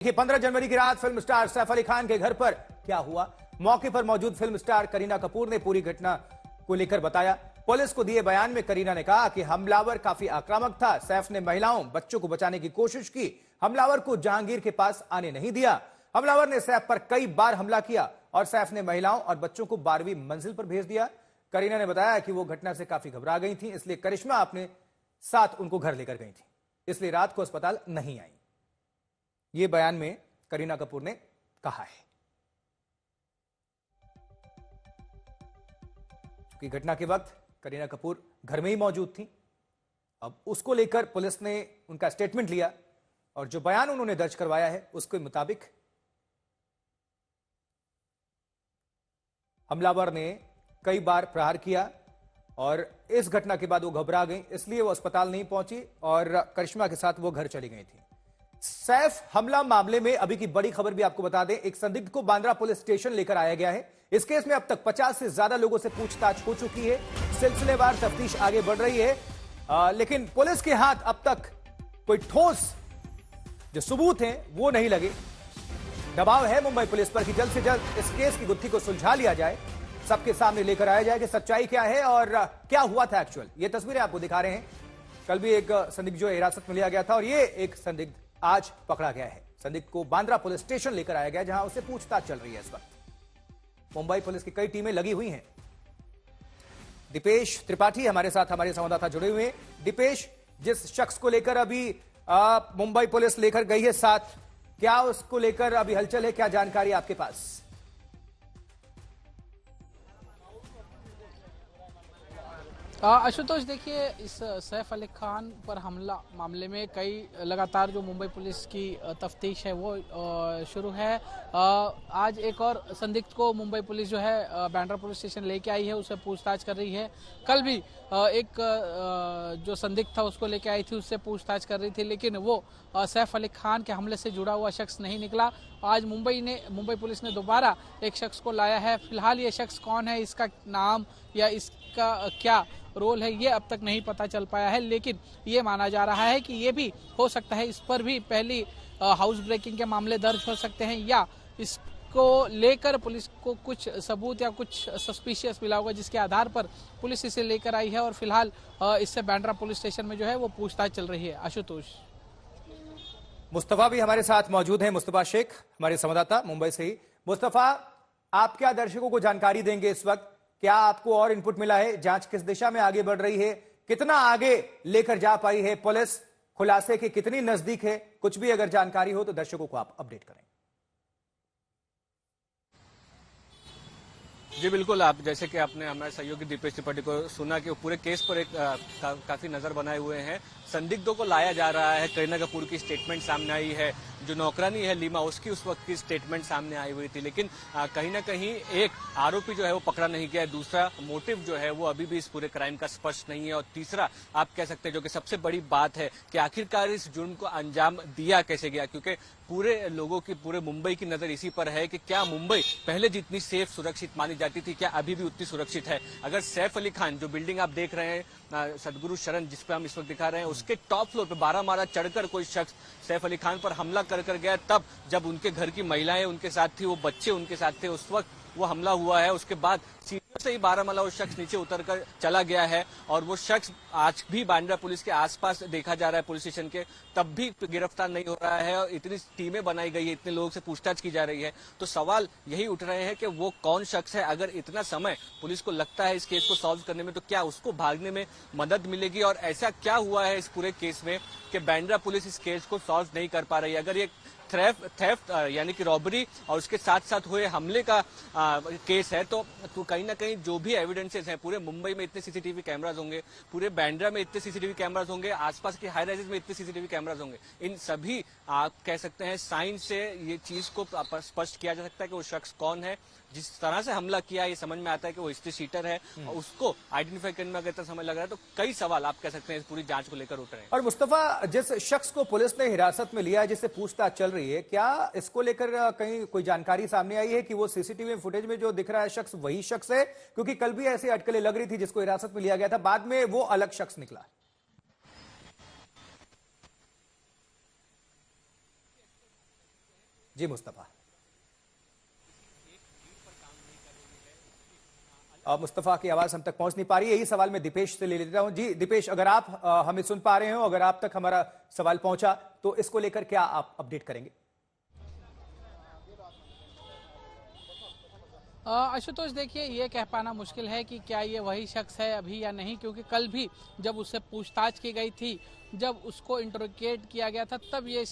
देखिए 15 जनवरी की रात फिल्म स्टार सैफ अली खान के घर पर क्या हुआ। मौके पर मौजूद फिल्म स्टार करीना कपूर ने पूरी घटना को लेकर बताया। पुलिस को दिए बयान में करीना ने कहा कि हमलावर काफी आक्रामक था। सैफ ने महिलाओं बच्चों को बचाने की कोशिश की। हमलावर को जहांगीर के पास आने नहीं दिया। हमलावर ने सैफ पर कई बार हमला किया और सैफ ने महिलाओं और बच्चों को 12वीं मंजिल पर भेज दिया। करीना ने बताया कि वो घटना से काफी घबरा गई थी, इसलिए करिश्मा अपने साथ उनको घर लेकर गई थी, इसलिए रात को अस्पताल नहीं आई। ये बयान में करीना कपूर ने कहा है कि घटना के वक्त करीना कपूर घर में ही मौजूद थी। अब उसको लेकर पुलिस ने उनका स्टेटमेंट लिया और जो बयान उन्होंने दर्ज करवाया है उसके मुताबिक हमलावर ने कई बार प्रहार किया और इस घटना के बाद वो घबरा गई, इसलिए वो अस्पताल नहीं पहुंची और करिश्मा के साथ वो घर चली गई थी। सैफ हमला मामले में अभी की बड़ी खबर भी आपको बता दें, एक संदिग्ध को बांद्रा पुलिस स्टेशन लेकर आया गया है। इस केस में अब तक 50 से ज्यादा लोगों से पूछताछ हो चुकी है। सिलसिलेवार तफ्तीश आगे बढ़ रही है, लेकिन पुलिस के हाथ अब तक कोई ठोस जो सबूत हैं वो नहीं लगे। दबाव है मुंबई पुलिस पर कि जल्द से जल्द इस केस की गुत्थी को सुलझा लिया जाए, सबके सामने लेकर आया जाए कि सच्चाई क्या है और क्या हुआ था एक्चुअल। ये तस्वीरें आपको दिखा रहे हैं। कल भी एक संदिग्ध जो हिरासत में लिया गया था और ये एक संदिग्ध आज पकड़ा गया है। संदिग्ध को बांद्रा पुलिस स्टेशन लेकर आया गया, जहां उससे पूछताछ चल रही है। इस वक्त मुंबई पुलिस की कई टीमें लगी हुई हैं। दीपेश त्रिपाठी हमारे साथ, हमारे संवाददाता जुड़े हुए हैं। दीपेश, जिस शख्स को लेकर अभी मुंबई पुलिस लेकर गई है साथ, क्या उसको लेकर अभी हलचल है, क्या जानकारी आपके पास? आशुतोष, देखिए इस सैफ अली खान पर हमला मामले में कई लगातार जो मुंबई पुलिस की तफ्तीश है वो शुरू है। आज एक और संदिग्ध को मुंबई पुलिस जो है बांद्रा पुलिस स्टेशन लेके आई है, उससे पूछताछ कर रही है। कल भी एक जो संदिग्ध था उसको लेके आई थी, उससे पूछताछ कर रही थी, लेकिन वो सैफ अली खान के हमले से जुड़ा हुआ शख्स नहीं निकला। आज मुंबई पुलिस ने दोबारा एक शख्स को लाया है। फिलहाल ये शख्स कौन है, इसका नाम या इसका क्या रोल है, ये अब तक नहीं पता चल पाया है, लेकिन ये माना जा रहा है कि ये भी हो सकता है इस पर भी पहली हाउस ब्रेकिंग के मामले दर्ज हो सकते हैं, या इसको लेकर पुलिस को कुछ सबूत या कुछ सस्पिशियस मिला होगा, जिसके आधार पर पुलिस इसे लेकर आई है और फिलहाल इससे बांद्रा पुलिस स्टेशन में जो है वो पूछताछ चल रही है। आशुतोष, मुस्तफा भी हमारे साथ मौजूद हैं। मुस्तफा शेख हमारे संवाददाता मुंबई से ही। मुस्तफा, आप क्या दर्शकों को जानकारी देंगे इस वक्त? क्या आपको और इनपुट मिला है? जांच किस दिशा में आगे बढ़ रही है? कितना आगे लेकर जा पाई है पुलिस? खुलासे के कितनी नजदीक है? कुछ भी अगर जानकारी हो तो दर्शकों को आप अपडेट करें। जी बिल्कुल, आप जैसे कि आपने हमारे सहयोगी दीपेश त्रिपाठी को सुना कि वो पूरे केस पर एक काफी नजर बनाए हुए हैं। संदिग्धों को लाया जा रहा है। करीना कपूर की स्टेटमेंट सामने आई है, जो नौकरानी है लीमा, उसकी उस वक्त की स्टेटमेंट सामने आई हुई थी, लेकिन कहीं ना कहीं एक आरोपी जो है वो पकड़ा नहीं गया। दूसरा मोटिव जो है वो अभी भी इस पूरे क्राइम का स्पष्ट नहीं है। और तीसरा आप कह सकते हैं, जो कि सबसे बड़ी बात है, कि आखिरकार इस जुर्म को अंजाम दिया कैसे गया, क्योंकि पूरे लोगों की, पूरे मुंबई की नजर इसी पर है कि क्या मुंबई पहले जितनी सेफ सुरक्षित मानी जाती थी, क्या अभी भी उतनी सुरक्षित है। अगर सैफ अली खान, जो बिल्डिंग आप देख रहे हैं सदगुरु शरण जिस पे हम इस वक्त दिखा रहे हैं, उसके टॉप फ्लोर पे 12 माला चढ़कर कोई शख्स सैफ अली खान पर हमला कर गया, तब जब उनके घर की महिलाएं उनके साथ थी, वो बच्चे उनके साथ थे, उस वक्त वो हमला हुआ है। उसके बाद सीढ़ियों से ही 12 माला वो शख्स नीचे उतरकर चला गया है और वो शख्स आज भी बांद्रा पुलिस के आसपास देखा जा रहा है पुलिस स्टेशन के, तब भी गिरफ्तार नहीं हो रहा है। और इतनी टीमें बनाई गई है, इतने लोगों से पूछताछ की जा रही है, तो सवाल यही उठ रहे हैं कि वो कौन शख्स है। अगर इतना समय पुलिस को लगता है इस केस को सॉल्व करने में, तो क्या उसको भागने में मदद मिलेगी? और ऐसा क्या हुआ है इस पूरे केस में कि बांद्रा पुलिस इस केस को सॉल्व नहीं कर पा रही है? अगर ये थेफ्ट यानी कि रॉबरी और उसके साथ साथ हुए हमले का केस है, तो कहीं ना कहीं जो भी एविडेंसेस हैं, पूरे मुंबई में इतने सीसीटीवी कैमरास होंगे, पूरे बांद्रा में इतने सीसीटीवी कैमरास होंगे, आसपास के हाई राइजेस में इतने सीसीटीवी कैमरास होंगे, इन सभी आप कह सकते हैं साइन से ये चीज को स्पष्ट किया जा सकता है कि वो शख्स कौन है। जिस तरह से हमला किया ये समझ में आता है कि वो हिस्ट्री शीटर है, और उसको आइडेंटिफाई करने में अगर इतना समय लग रहा है, तो कई सवाल आप कह सकते हैं इस पूरी जांच को लेकर उठ रहे हैं। और मुस्तफा, जिस शख्स को पुलिस ने हिरासत में लिया है, जिससे पूछताछ चल रही है, क्या इसको लेकर कहीं कोई जानकारी सामने आई है कि वो सीसीटीवी फुटेज में जो दिख रहा है शख्स वही शख्स है? क्योंकि कल भी ऐसी अटकलें लग रही थी, जिसको हिरासत में लिया गया था, बाद में वो अलग शख्स निकला। जी मुस्तफा। मुस्तफा की आवाज हम तक पहुंच नहीं पा रही है, यही सवाल मैं दीपेश से ले लेता हूं। जी दीपेश, अगर आप हमें सुन पा रहे हो, अगर आप तक हमारा सवाल पहुंचा तो इसको लेकर क्या आप अपडेट करेंगे? आशुतोष, देखिए, ये कह पाना मुश्किल है कि क्या ये वही शख्स है अभी या नहीं, क्योंकि कल भी जब उससे पूछताछ की गई थी, जब उसको इंटरोगेट किया गया था, तब ये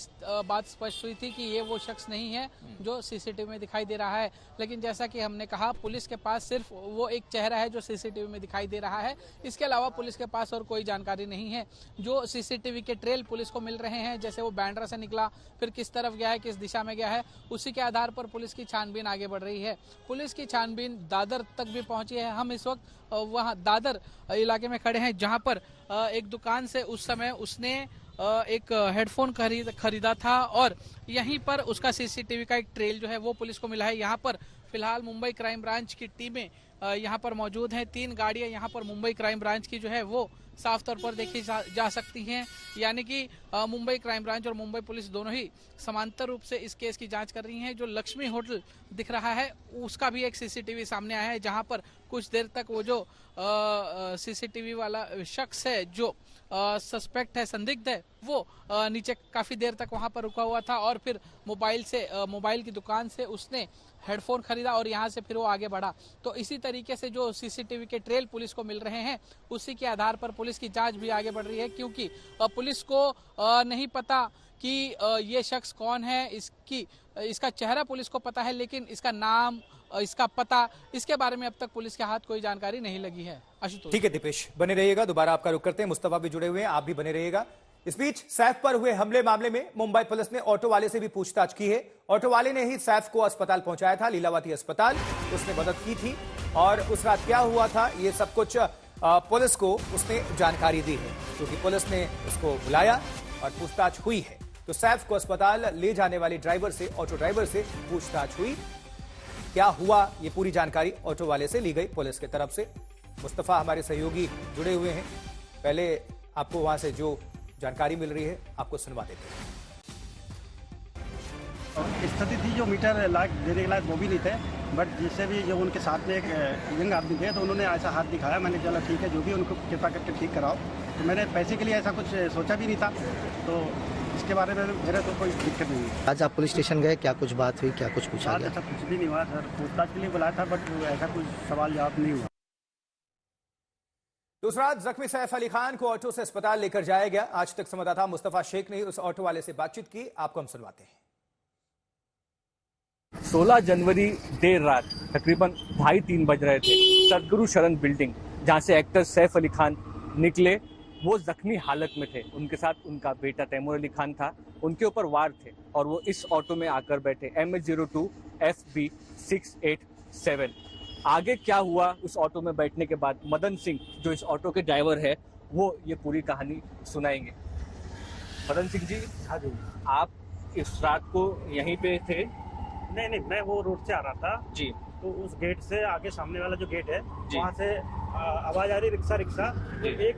बात स्पष्ट हुई थी कि ये वो शख्स नहीं है जो सीसीटीवी में दिखाई दे रहा है। लेकिन जैसा कि हमने कहा, पुलिस के पास सिर्फ वो एक चेहरा है जो सीसीटीवी में दिखाई दे रहा है। इसके अलावा पुलिस के पास और कोई जानकारी नहीं है। जो सीसीटीवी के ट्रेल पुलिस को मिल रहे हैं, जैसे वो बांद्रा से निकला, फिर किस तरफ गया है, किस दिशा में गया है, उसी के आधार पर पुलिस की छानबीन आगे बढ़ रही है। पुलिस की छानबीन दादर तक भी पहुंची है। हम इस वक्त वहां दादर इलाके में खड़े हैं, जहां पर एक दुकान से उस समय उसने एक हेडफोन खरीदा था और यहीं पर उसका सीसीटीवी का एक ट्रेल जो है वो पुलिस को मिला है। यहाँ पर फिलहाल मुंबई क्राइम ब्रांच की टीमें यहाँ पर मौजूद हैं। 3 गाड़ियां यहाँ पर मुंबई क्राइम ब्रांच की जो है वो साफ तौर पर देखी जा सकती हैं। यानी कि मुंबई क्राइम ब्रांच और मुंबई पुलिस दोनों ही समांतर रूप से इस केस की जांच कर रही हैं। जो लक्ष्मी होटल दिख रहा है उसका भी एक सीसीटीवी सामने आया है, जहां पर कुछ देर तक वो जो सीसीटीवी वाला शख्स है, जो सस्पेक्ट है, संदिग्ध है, वो नीचे काफी देर तक वहां पर रुका हुआ था और फिर मोबाइल की दुकान से उसने हेडफोन खरीदा और यहां से फिर वो आगे बढ़ा। तो इसी तरीके से जो सीसीटीवी के ट्रेल पुलिस को मिल रहे हैं, उसी के आधार पर पुलिस की जांच भी आगे बढ़ रही है, क्योंकि पुलिस को नहीं पता कि ये शख्स कौन है। इसका चेहरा पुलिस को पता है, लेकिन इसका नाम, इसका पता, इसके बारे में अब तक पुलिस के हाथ कोई जानकारी नहीं लगी है। आशुतोष, ठीक है दीपेश, बने रहिएगा, दोबारा आपका रुख करते हैं। मुस्तफा भी जुड़े हुए हैं, आप भी बने रहिएगा। इस बीच सैफ पर हुए हमले मामले में मुंबई पुलिस ने ऑटो वाले से भी पूछताछ की है। ऑटो वाले ने ही सैफ को अस्पताल पहुंचाया था, लीलावती अस्पताल, उसने मदद की थी और उस रात क्या हुआ था ये सब कुछ पुलिस को उसने जानकारी दी है, क्योंकि पुलिस ने उसको बुलाया और पूछताछ हुई है। तो सैफ को अस्पताल ले जाने वाले ड्राइवर से, ऑटो ड्राइवर से पूछताछ हुई। क्या हुआ ये पूरी जानकारी ऑटो वाले से ली गई पुलिस की तरफ से। मुस्तफा हमारे सहयोगी जुड़े हुए हैं, पहले आपको वहां से जो जानकारी मिल रही है आपको सुनवा देते हैं। स्थिति थी जो मीटर लाइट देने के लायक वो भी नहीं थे, बट जिससे भी जो उनके साथ में एक यंग आदमी थे, तो उन्होंने ऐसा हाथ दिखाया। मैंने चला ठीक है, जो भी उनको कृपा करके ठीक कराओ। तो मैंने पैसे के लिए ऐसा कुछ सोचा भी नहीं था, तो इसके बारे में मेरे तो कोई दिक्कत नहीं है। आज आप पुलिस स्टेशन गए, क्या कुछ बात हुई, क्या कुछ पूछा गया? ऐसा कुछ भी नहीं हुआ सर, पूछताछ के लिए बुलाया था, बट ऐसा कुछ सवाल जवाब नहीं हुआ। दूसरा, जख्मी सैफ अली खान को ऑटो से अस्पताल लेकर जाया गया। आज तक संवाददाता मुस्तफा शेख ने उस ऑटो वाले से बातचीत की, आपको हम सुनवाते हैं। 16 जनवरी देर रात तकरीबन 2:30-3 बज रहे थे। सदगुरु शरण बिल्डिंग, जहां से एक्टर सैफ अली खान निकले, वो जख्मी हालत में थे। उनके साथ उनका बेटा तैमूर अली खान था, उनके ऊपर वार थे और वो इस ऑटो में आकर बैठे। MH02 FB 687। आगे क्या हुआ उस ऑटो में बैठने के बाद, मदन सिंह जो इस ऑटो के ड्राइवर है, वो ये पूरी कहानी सुनाएंगे। मदन सिंह जी, हाँ जी। आप इस रात को यहीं पे थे? नहीं, मैं वो रोड से आ रहा था जी। तो उस गेट से आगे सामने वाला जो गेट है, जी। वहाँ से आवाज आ रही रिक्शा। तो एक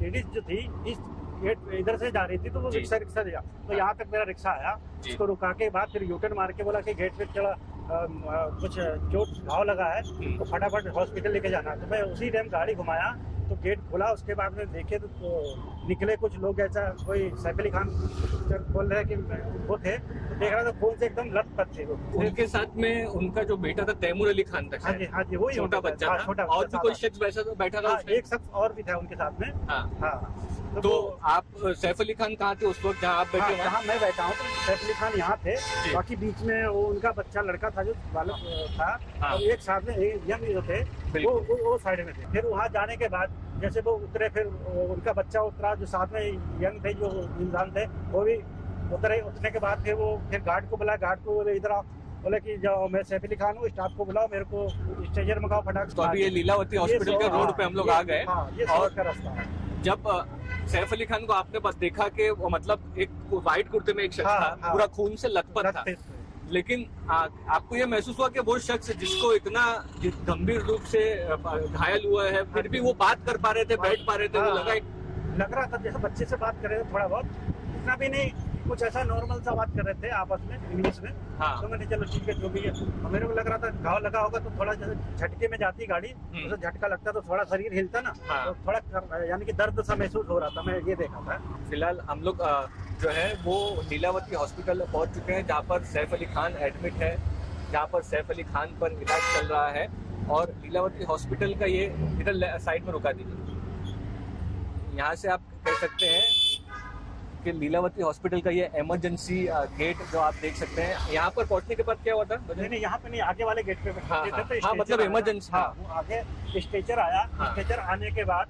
लेडीज जो थी इस गेट इधर से जा रही थी, तो वो रिक्शा दिया। तो यहाँ तक मेरा रिक्शा आया, उसको रुका के बाद फिर यूटर्न मार के बोला कि गेट पे चला कुछ चोट घाव लगा है, तो फटाफट हॉस्पिटल लेके जाना। तो मैं उसी टाइम गाड़ी घुमाया तो गेट खुला। उसके बाद में देखे तो निकले कुछ लोग, ऐसा कोई सैफ अली खान बोल रहे कि वो थे, तो देख रहा था फोन से एकदम लत थे। उनके साथ में उनका जो बेटा था तैमूर अली खान था। हाँ जी, वही छोटा बच्चा था। और भी कोई शख्स बैठा था? एक शख्स और भी था उनके साथ में। हाँ। तो आप सैफ अली खान कहाँ थे उस वक्त जहाँ आप बैठे? जहाँ मैं बैठा हूँ, तो सैफ अली खान यहाँ थे। बाकी बीच में वो उनका बच्चा लड़का था जो बालक था, और एक साथ में यंग जो थे वो साइड में थे। फिर वहाँ जाने के बाद जैसे वो उतरे, फिर उनका बच्चा उतरा, जो साथ में यंग थे, जो इंसान थे, वो भी उतरे। उतरने के बाद फिर गार्ड को बुलाया। गार्ड को इधर आओ, बोले कि जाओ, मैं सैफ अली खान हूँ, स्टाफ को बुलाओ, मेरे को स्टेजर मंगाओ फटाक। तो अभी ये लीलावती हॉस्पिटल के रोड पे हम लोग आ गए, और का रास्ता है। जब सैफ अली खान को आपने बस देखा कि वो मतलब एक व्हाइट कुर्ते में एक शख्स था, पूरा खून से लथपथ था, लेकिन आपको ये महसूस हुआ कि वो शख्स जिसको इतना गंभीर रूप से घायल हुआ है, फिर भी वो बात कर पा रहे थे, बैठ पा रहे थे, वो लग रहा था जैसे बच्चे से बात कर रहे थे, थोड़ा बहुत, इतना भी नहीं, कुछ ऐसा नॉर्मल सा बात कर रहे थे आपस में इंग्लिश में। हाँ। तो मैंने चलो ठीक है जो भी है, और मेरे को लग रहा था घाव लगा होगा तो थोड़ा जैसे झटके में जाती गाड़ी तो झटका लगता तो थोड़ा शरीर हिलता ना, हाँ। तो थोड़ा यानी कि दर्द सा महसूस हो रहा था, मैं ये देखा था। फिलहाल हम लोग जो है वो लीलावती हॉस्पिटल पहुंच चुके हैं, जहां पर सैफ अली खान एडमिट है, जहां पर सैफ अली खान पर इलाज चल रहा है। और लीलावती हॉस्पिटल का ये इधर साइड में रुका दीजिए, यहाँ से आप कह सकते हैं कि लीलावती हॉस्पिटल का ये इमरजेंसी गेट जो आप देख सकते हैं। यहाँ पर पहुंचने के बाद क्या हुआ था? नहीं यहाँ पे नहीं, आगे वाले गेट पे हाँ, बैठे थे, हाँ, मतलब इमरजेंसी। हाँ, वो आगे स्ट्रेचर आया। हाँ। स्ट्रेचर आने के बाद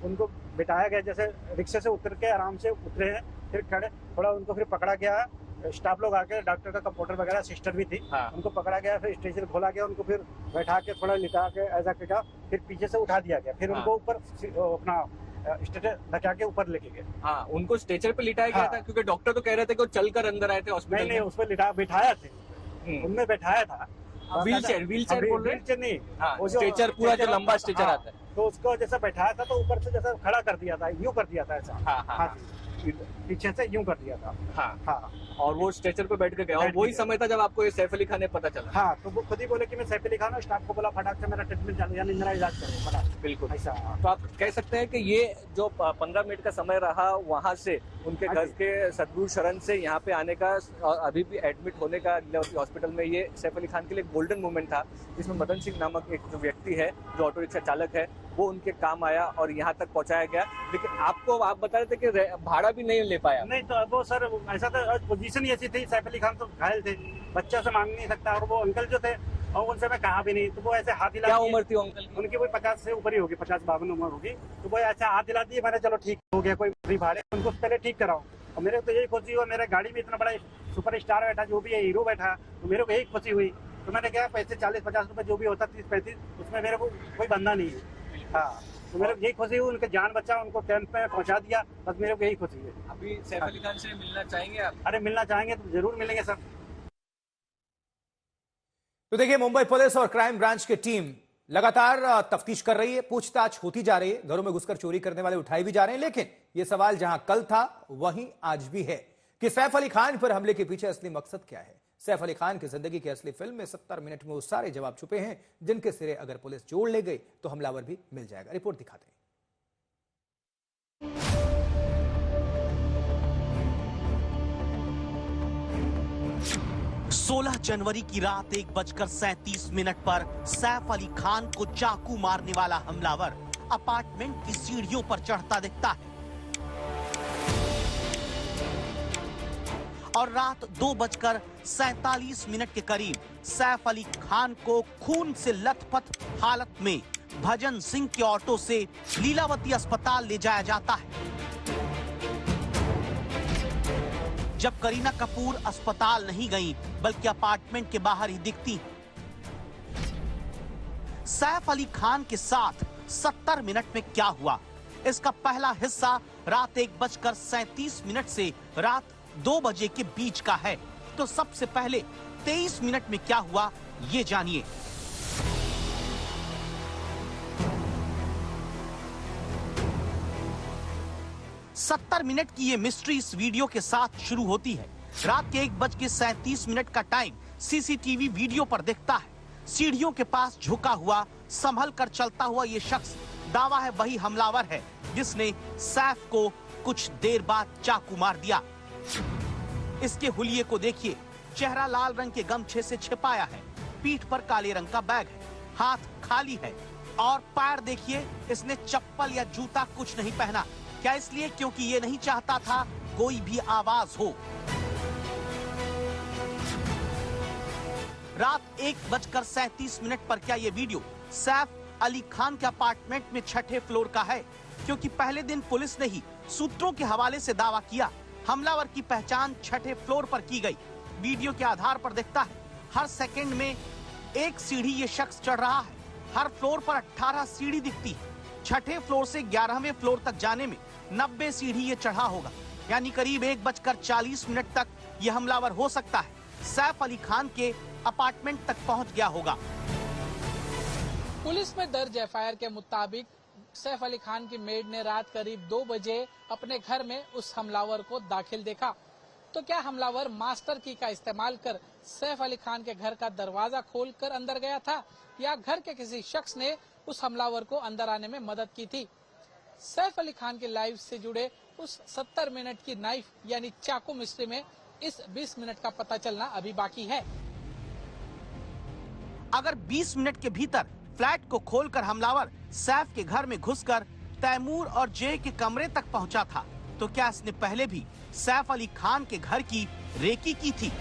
उनको बिठाया गया, जैसे रिक्शे से उतर के आराम से उतरे हैं, फिर खड़े, थोड़ा उनको फिर पकड़ा गया, स्टाफ लोग आके, डॉक्टर का कंपाउंडर वगैरह, सिस्टर भी थी। हाँ। उनको पकड़ा गया, फिर स्ट्रेचर खोला गया, उनको फिर बैठा के थोड़ा लिटा के ऐसा किया, फिर पीछे से उठा दिया गया, फिर हाँ। उनको ऊपर अपना स्ट्रेचर ढका के ऊपर लेके गए। हाँ, उनको स्ट्रेचर पे लिटाया गया हाँ। था, क्योंकि डॉक्टर तो कह रहे थे कि वो चलकर अंदर आए थे हॉस्पिटल नहीं में। उस पर बिठाया थे, उनमें बैठाया था। व्हीलचेयर बोल रहे हैं? व्हीलचेयर नहीं, हाँ, वो जो स्ट्रेचर, पूरा जो लंबा स्ट्रेचर हाँ, आता है। तो उसको जैसा बैठाया था तो ऊपर से जैसा खड़ा कर दिया था, यूं कर दिया था ऐसा। हाँ, हाँ, हाँ। जी, पीछे से यूं कर दिया था। हाँ, हाँ और वो स्ट्रेचर पे बैठ के गया, और बैठ वही के समय था जब आपको ये सैफ अली खान ने पता चला। हाँ, तो वो खुद ही बोले कि मैं सैफ अली खान हूं, स्टाफ को बोला फटाक से मेरा ट्रीटमेंट चालू, यानी मेरा इलाज करो फटाक। बिल्कुल। ऐसा। तो आप कह सकते हैं कि ये जो 15 मिनट का समय रहा वहां से उनके हाँ घर जी। के सदगुरु शरण से यहाँ पे आने का और अभी भी एडमिट होने का लीलावती हॉस्पिटल में, ये सैफ अली खान के लिए एक गोल्डन मोमेंट था, जिसमें मदन सिंह नामक एक जो व्यक्ति है जो ऑटो रिक्शा चालक है, वो उनके काम आया और यहाँ तक पहुंचाया गया। लेकिन आप बता रहे थे कि भाड़ा भी नहीं ले पाया। नहीं तो वो सर ऐसा था, पोजीशन ही ऐसी थी, सैफ अली खान तो घायल थे, बच्चा से मांग नहीं सकता, और वो अंकल जो थे और उनसे मैं कहा भी नहीं, तो वो ऐसे हाथ हिला क्या दिए। उम्र थी वो अंकल की? उनकी वही 50 से ऊपर ही होगी, 50-52 उम्र होगी। तो वो ऐसा हाथ हिला दिए, मैंने चलो ठीक हो गया, कोई फ्री भाड़े, उनको पहले ठीक कराओ। और मेरे को तो यही खुशी हुआ, मेरे गाड़ी में इतना बड़ा सुपर स्टार बैठा, जो भी है हीरो बैठा, तो मेरे को यही खुशी हुई। तो मैंने कहा पैसे 40-50 रुपए जो भी होता, 30-35, उसमें मेरे को कोई बंदा नहीं है। हाँ, तो मेरे को यही खुशी हुई, उनके जान बचा, उनको कैंप में पहुंचा दिया, बस मेरे को यही खुशी है। अभी सैफ अली खान से मिलना चाहेंगे आप? अरे मिलना चाहेंगे तो जरूर मिलेंगे सर। तो देखिए, मुंबई पुलिस और क्राइम ब्रांच की टीम लगातार तफ्तीश कर रही है, पूछताछ होती जा रही है, घरों में घुसकर चोरी करने वाले उठाए भी जा रहे हैं। लेकिन यह सवाल जहां कल था वहीं आज भी है कि सैफ अली खान पर हमले के पीछे असली मकसद क्या है। सैफ अली खान की जिंदगी की असली फिल्म में 70 मिनट में वो सारे जवाब छुपे हैं, जिनके सिरे अगर पुलिस जोड़ ले गई तो हमलावर भी मिल जाएगा। रिपोर्ट दिखाते हैं। 16 जनवरी की रात 1:37 पर सैफ अली खान को चाकू मारने वाला हमलावर अपार्टमेंट की सीढ़ियों पर चढ़ता दिखता है और रात 2:47 के करीब सैफ अली खान को खून से लथपथ हालत में भजन सिंह के ऑटो से लीलावती अस्पताल ले जाया जाता है। जब करीना कपूर अस्पताल नहीं गई बल्कि अपार्टमेंट के बाहर ही दिखती। सैफ अली खान के साथ 70 मिनट में क्या हुआ, इसका पहला हिस्सा रात 1:37 से रात 2 बजे के बीच का है। तो सबसे पहले 23 मिनट में क्या हुआ ये जानिए। सत्तर मिनट की ये मिस्ट्री इस वीडियो के साथ शुरू होती है। रात के 1:37 का टाइम सीसीटीवी वीडियो पर दिखता है। सीढ़ियों के पास झुका हुआ, संभल कर चलता हुआ ये शख्स, दावा है वही हमलावर है जिसने सैफ को कुछ देर बाद चाकू मार दिया। इसके हुलिये को देखिए, चेहरा लाल रंग के गमछे से छिपाया है, पीठ पर काले रंग का बैग है, हाथ खाली है और पैर देखिए, इसने चप्पल या जूता कुछ नहीं पहना। क्या इसलिए क्योंकि ये नहीं चाहता था कोई भी आवाज हो। रात 1:37 पर क्या ये वीडियो सैफ अली खान के अपार्टमेंट में 6ठे फ्लोर का है? क्योंकि पहले दिन पुलिस ने ही सूत्रों के हवाले से दावा किया हमलावर की पहचान 6ठे फ्लोर पर की गई। वीडियो के आधार पर दिखता है हर सेकंड में एक सीढ़ी ये शख्स चढ़ रहा है। हर फ्लोर पर 18 सीढ़ी दिखती है। 6ठे फ्लोर से 11वें फ्लोर तक जाने में 90 सीढ़ी ये चढ़ा होगा, यानी करीब 1:40 तक ये हमलावर हो सकता है सैफ अली खान के अपार्टमेंट तक पहुंच गया होगा। पुलिस में दर्ज एफआईआर के मुताबिक सैफ अली खान की मेड ने रात करीब 2 बजे अपने घर में उस हमलावर को दाखिल देखा। तो क्या हमलावर मास्टर की का इस्तेमाल कर सैफ अली खान के घर का दरवाजा खोलकर अंदर गया था, या घर के किसी शख्स ने उस हमलावर को अंदर आने में मदद की थी? सैफ अली खान के लाइफ से जुड़े उस 70 मिनट की नाइफ यानी चाकू मिस्ट्री में इस 20 मिनट का पता चलना अभी बाकी है। अगर 20 मिनट के भीतर फ्लैट को खोलकर हमलावर सैफ के घर में घुसकर तैमूर और जय के कमरे तक पहुंचा था, तो क्या इसने पहले भी सैफ अली खान के घर की रेकी की थी?